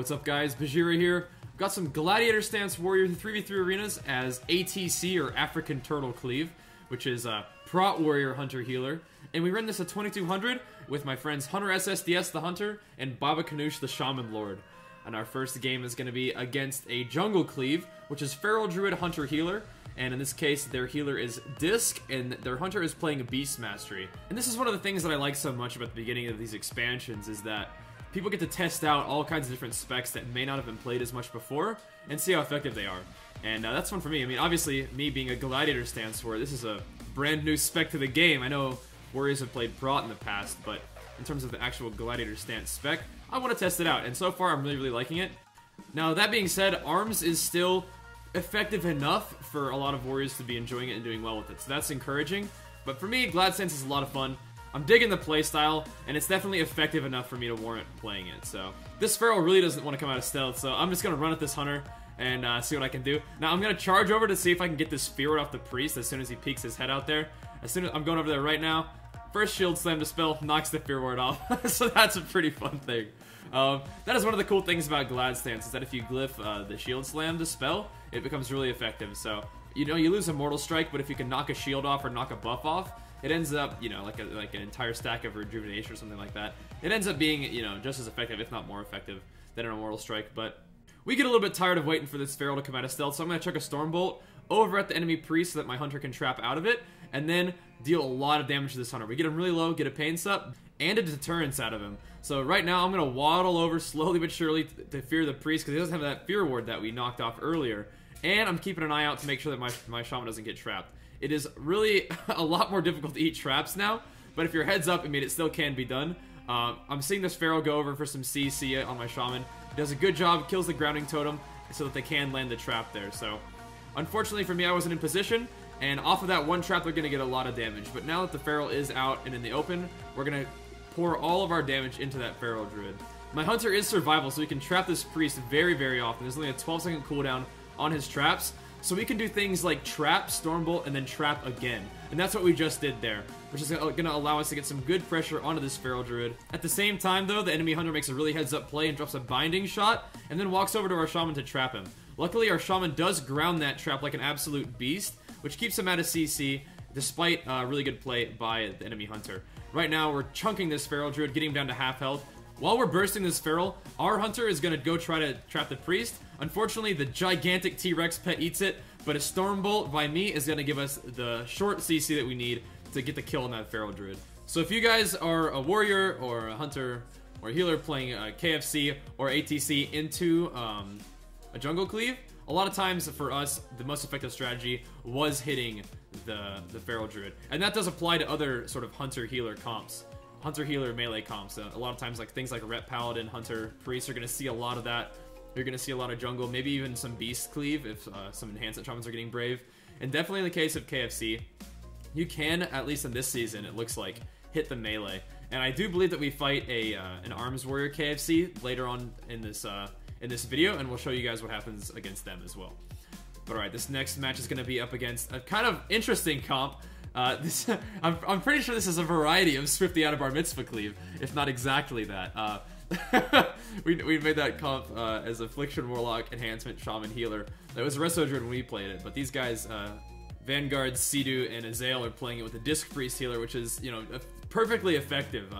What's up guys, Bajheera here. Got some Gladiator Stance Warrior 3v3 arenas as ATC or African Turtle Cleave, which is a Prot Warrior Hunter Healer. And we run this at 2200 with my friends Hunterssds the Hunter and Baabaaqanush the Shaman Lord. And our first game is going to be against a Jungle Cleave, which is Feral Druid Hunter Healer. And in this case, their healer is Disc, and their hunter is playing a Beast Mastery. And this is one of the things that I like so much about the beginning of these expansions, is that people get to test out all kinds of different specs that may not have been played as much before, and see how effective they are. And that's fun for me. I mean, obviously, me being a Gladiator stance warrior, this is a brand new spec to the game. I know warriors have played Prot in the past, but in terms of the actual Gladiator stance spec, I want to test it out. And so far, I'm really liking it. Now, that being said, Arms is still effective enough for a lot of warriors to be enjoying it and doing well with it, so that's encouraging. But for me, Glad Stance is a lot of fun. I'm digging the playstyle, and it's definitely effective enough for me to warrant playing it. So this Feral really doesn't want to come out of stealth, so I'm just going to run at this Hunter and see what I can do. Now I'm going to charge over to see if I can get this Fear off the Priest as soon as he peeks his head out there. As soon as I'm going over there right now, first Shield Slam Dispel knocks the Fear Ward off, so that's a pretty fun thing. That is one of the cool things about Glad Stance, is that if you glyph the Shield Slam Dispel, it becomes really effective. So, you know, you lose a Mortal Strike, but if you can knock a shield off or knock a buff off, it ends up, you know, like an entire stack of Rejuvenation or something like that. It ends up being, you know, just as effective, if not more effective, than a Mortal Strike. But we get a little bit tired of waiting for this Feral to come out of stealth, so I'm going to chuck a Stormbolt over at the enemy Priest so that my Hunter can trap out of it, and then deal a lot of damage to this Hunter. We get him really low, get a Pain Sup, and a Deterrence out of him. So right now I'm going to waddle over slowly but surely to fear the Priest, because he doesn't have that Fear Ward that we knocked off earlier. And I'm keeping an eye out to make sure that my Shaman doesn't get trapped. It is really a lot more difficult to eat traps now, but if your head's up, I mean, it still can be done. I'm seeing this Feral go over for some CC on my Shaman. He does a good job, kills the Grounding Totem, so that they can land the trap there. So unfortunately for me, I wasn't in position, and off of that one trap, they're going to get a lot of damage. But now that the Feral is out and in the open, we're going to pour all of our damage into that Feral Druid. My Hunter is survival, so he can trap this Priest very, very often. There's only a 12-second cooldown on his traps, so we can do things like trap, Stormbolt, and then trap again. And that's what we just did there, which is going to allow us to get some good pressure onto this Feral Druid. At the same time, though, the enemy Hunter makes a really heads-up play and drops a Binding Shot, and then walks over to our Shaman to trap him. Luckily, our Shaman does ground that trap like an absolute beast, which keeps him out of CC, despite really good play by the enemy Hunter. Right now, we're chunking this Feral Druid, getting him down to half health. While we're bursting this Feral, our Hunter is going to go try to trap the Priest. Unfortunately, the gigantic T-Rex pet eats it, but a Stormbolt by me is going to give us the short CC that we need to get the kill on that Feral Druid. So if you guys are a Warrior or a Hunter or a Healer playing KFC or ATC into a Jungle Cleave, a lot of times for us, the most effective strategy was hitting the Feral Druid. And that does apply to other sort of Hunter-Healer comps. Hunter-Healer melee comps. A lot of times, like things like Rep Paladin, Hunter, Priest, are going to see a lot of that. You're going to see a lot of jungle, maybe even some Beast Cleave if some Enhancement Shamans are getting brave. And definitely in the case of KFC, you can, at least in this season, it looks like, hit the melee. And I do believe that we fight an Arms Warrior KFC later on in this video, and we'll show you guys what happens against them as well. But alright, this next match is going to be up against a kind of interesting comp. I'm pretty sure this is a variety of Swifty out of Bar Mitzvah Cleave, if not exactly that. We made that comp as Affliction Warlock Enhancement Shaman Healer. That was Resto Druid when we played it, but these guys, Vanguard, Sidu, and Azael are playing it with a Disc Priest Healer, which is, you know, perfectly effective.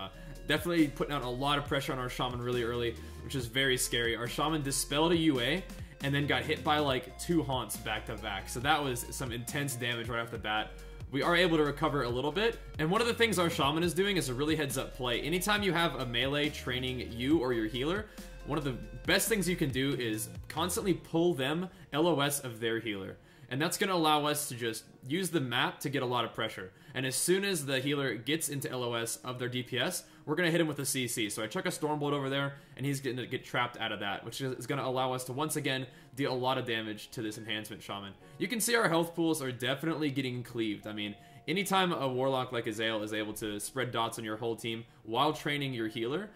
Definitely putting out a lot of pressure on our Shaman really early, which is very scary. Our Shaman dispelled a UA, and then got hit by like 2 haunts back to back, so that was some intense damage right off the bat. We are able to recover a little bit, and one of the things our Shaman is doing is a really heads-up play. Anytime you have a melee training you or your healer, one of the best things you can do is constantly pull them LOS of their healer. And that's going to allow us to just use the map to get a lot of pressure. And as soon as the healer gets into LOS of their DPS, we're going to hit him with a CC. So I chuck a Stormbolt over there, and he's going to get trapped out of that, which is going to allow us to once again deal a lot of damage to this Enhancement Shaman. You can see our health pools are definitely getting cleaved. I mean, anytime a Warlock like Azael is able to spread dots on your whole team while training your healer,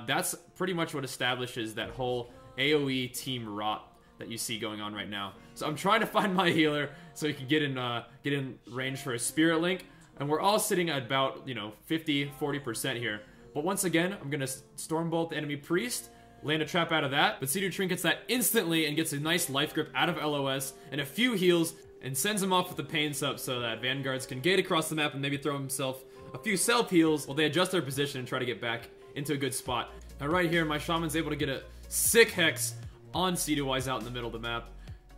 that's pretty much what establishes that whole AoE team rot that you see going on right now. So I'm trying to find my healer so he can get in range for a Spirit Link, and we're all sitting at about, you know, 50-40% here. But once again, I'm gonna Stormbolt the enemy Priest, land a trap out of that, but C2 trinkets that instantly and gets a nice life grip out of LOS and a few heals and sends him off with the pain sub so that Vanguards can gate across the map and maybe throw himself a few self heals while they adjust their position and try to get back into a good spot. Now right here, my Shaman's able to get a sick hex on C2Y's out in the middle of the map,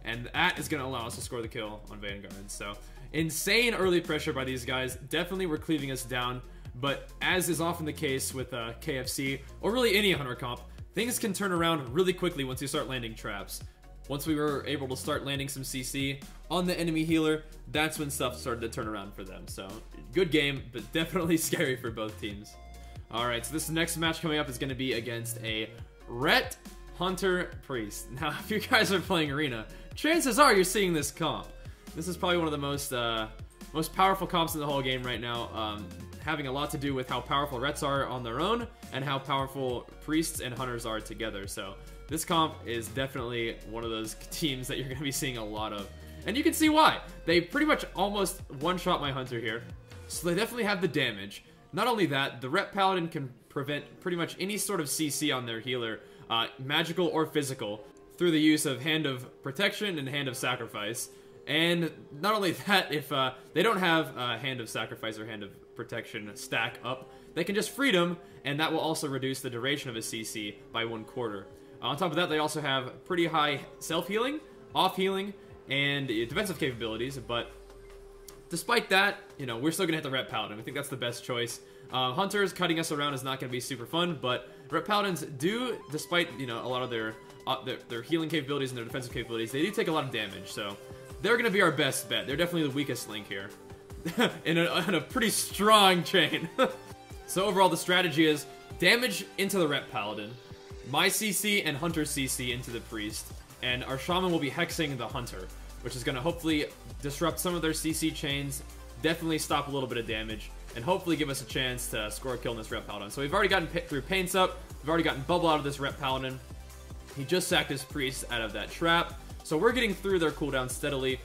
and that is going to allow us to score the kill on Vanguards. So insane early pressure by these guys. Definitely were cleaving us down, but as is often the case with KFC, or really any Hunter comp, things can turn around really quickly once you start landing traps. Once we were able to start landing some CC on the enemy healer, that's when stuff started to turn around for them. So, good game, but definitely scary for both teams. Alright, so this next match coming up is going to be against a Ret Hunter Priest. Now, if you guys are playing Arena, chances are you're seeing this comp. This is probably one of the most powerful comps in the whole game right now, having a lot to do with how powerful Rets are on their own and how powerful Priests and Hunters are together. So this comp is definitely one of those teams that you're going to be seeing a lot of. And you can see why. They pretty much almost one-shot my Hunter here. So they definitely have the damage. Not only that, the Ret Paladin can prevent pretty much any sort of CC on their healer, magical or physical, through the use of Hand of Protection and Hand of Sacrifice. And not only that, if they don't have Hand of Sacrifice or Hand of Protection stack up, they can just Freedom, and that will also reduce the duration of a CC by 1/4. On top of that, they also have pretty high self-healing, off-healing, and defensive capabilities, but despite that, you know, we're still going to hit the Ret Paladin. We think that's the best choice. Hunters cutting us around is not going to be super fun, but Ret Paladins do, despite, you know, a lot of their healing capabilities and their defensive capabilities, they do take a lot of damage, so they're going to be our best bet. They're definitely the weakest link here. in a pretty strong chain. So overall, the strategy is damage into the Ret Paladin, my CC and Hunter's CC into the Priest, and our Shaman will be hexing the Hunter, which is going to hopefully disrupt some of their CC chains, definitely stop a little bit of damage, and hopefully give us a chance to score a kill in this Ret Paladin. So we've already gotten through Paints Up, we've already gotten Bubble out of this Ret Paladin. He just sacked his Priest out of that trap, so we're getting through their cooldown steadily.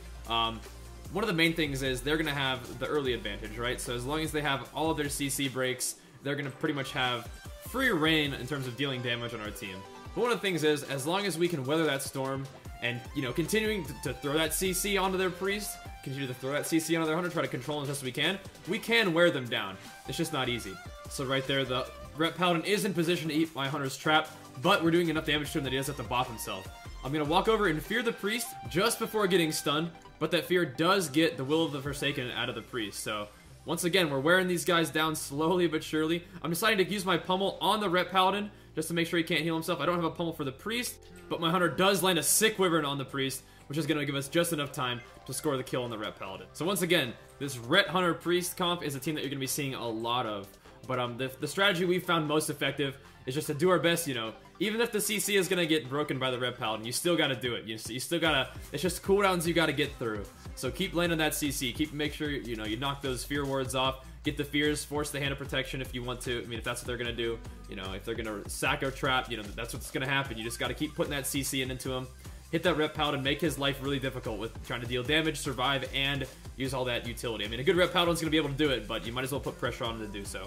One of the main things is they're going to have the early advantage, right? So as long as they have all of their CC breaks, they're going to pretty much have free reign in terms of dealing damage on our team. But one of the things is, as long as we can weather that storm and, you know, continuing to throw that CC onto their Priest, continue to throw that CC onto their Hunter, try to control them as best we can wear them down. It's just not easy. So right there, the Ret Paladin is in position to eat my Hunter's trap, but we're doing enough damage to him that he does have to bop himself. I'm going to walk over and fear the Priest just before getting stunned, but that fear does get the Will of the Forsaken out of the Priest. So once again, we're wearing these guys down slowly but surely. I'm deciding to use my pummel on the Ret Paladin just to make sure he can't heal himself. I don't have a pummel for the Priest, but my Hunter does land a sick Wyvern on the Priest, which is going to give us just enough time to score the kill on the Ret Paladin. So once again, this Ret Hunter Priest comp is a team that you're going to be seeing a lot of. But the strategy we've found most effective is just to do our best, you know. Even if the CC is going to get broken by the Ret Paladin, you still got to do it. You still got to, it's just cooldowns you got to get through. So keep landing that CC. Make sure, you know, you knock those fear wards off. Get the fears, force the Hand of Protection if you want to. I mean, if that's what they're going to do. You know, if they're going to sack a trap, you know, that's what's going to happen. You just got to keep putting that CC into him. Hit that Ret Paladin, make his life really difficult with trying to deal damage, survive, and use all that utility. I mean, a good Ret Paladin's going to be able to do it, but you might as well put pressure on him to do so.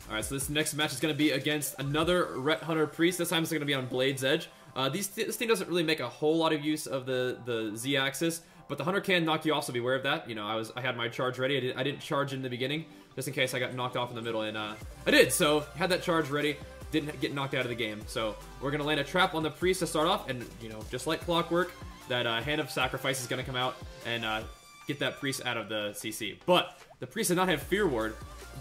Alright, so this next match is going to be against another Ret Hunter Priest. This time it's going to be on Blade's Edge. This team doesn't really make a whole lot of use of the Z-axis, but the Hunter can knock you off, so be aware of that. You know, I had my charge ready. I didn't charge in the beginning, just in case I got knocked off in the middle, and I did, so had that charge ready. Didn't get knocked out of the game. So we're going to land a trap on the Priest to start off, and, you know, just like clockwork, that Hand of Sacrifice is going to come out and get that Priest out of the CC. But the Priest did not have Fear Ward,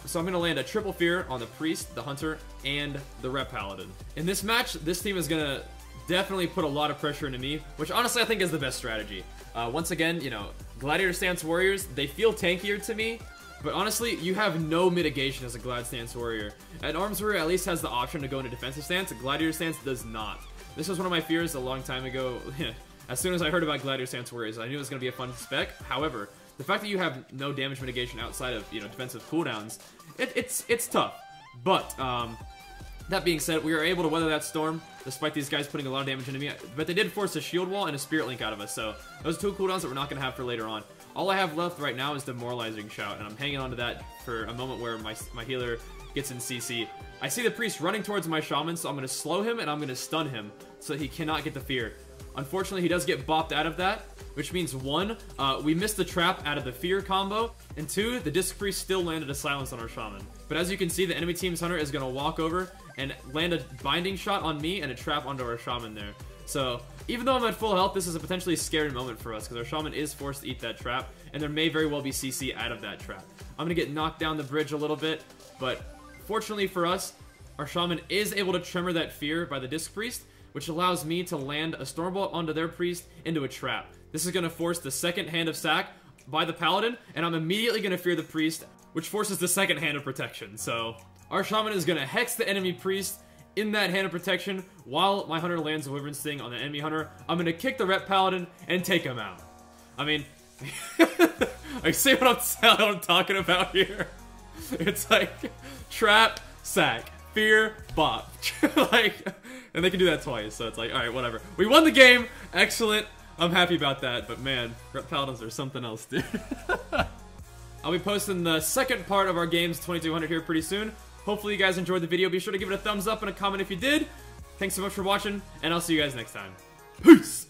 so I'm going to land a triple fear on the Priest, the Hunter, and the Ret Paladin. In this match, this team is going to definitely put a lot of pressure into me, which honestly I think is the best strategy. Once again, you know, Gladiator Stance Warriors, they feel tankier to me, but honestly, you have no mitigation as a Glad Stance Warrior. An Arms Warrior at least has the option to go into Defensive Stance, a Gladiator Stance does not. This was one of my fears a long time ago. As soon as I heard about Gladiator Stance Warriors, I knew it was going to be a fun spec. However, the fact that you have no damage mitigation outside of, you know, defensive cooldowns, it's tough. But that being said, we were able to weather that storm despite these guys putting a lot of damage into me. But they did force a shield wall and a spirit link out of us, so those two cooldowns that we're not going to have for later on. All I have left right now is Demoralizing Shout, and I'm hanging on to that for a moment where my healer gets in CC. I see the priest running towards my shaman, so I'm going to slow him and I'm going to stun him so that he cannot get the fear. Unfortunately, he does get bopped out of that, which means 1, we missed the trap out of the fear combo, and 2, the disc priest still landed a silence on our shaman. But as you can see, the enemy team's hunter is going to walk over and land a binding shot on me and a trap onto our shaman there. So even though I'm at full health, this is a potentially scary moment for us because our shaman is forced to eat that trap, and there may very well be CC out of that trap. I'm going to get knocked down the bridge a little bit, but fortunately for us, our shaman is able to tremor that fear by the disc priest, which allows me to land a Stormbolt onto their priest into a trap. This is going to force the second hand of sack by the paladin, and I'm immediately going to fear the priest, which forces the second hand of protection. So our shaman is going to hex the enemy priest in that hand of protection while my hunter lands a Wyvern Sting on the enemy hunter. I'm going to kick the rep paladin and take him out. I mean, I see what I'm talking about here. It's like trap, sack, fear, bop. Like, and they can do that twice, so it's like, alright, whatever. We won the game! Excellent. I'm happy about that, but man, rep paladins are something else, dude. I'll be posting the second part of our games 2200 here pretty soon. Hopefully you guys enjoyed the video. Be sure to give it a thumbs up and a comment if you did. Thanks so much for watching, and I'll see you guys next time. Peace!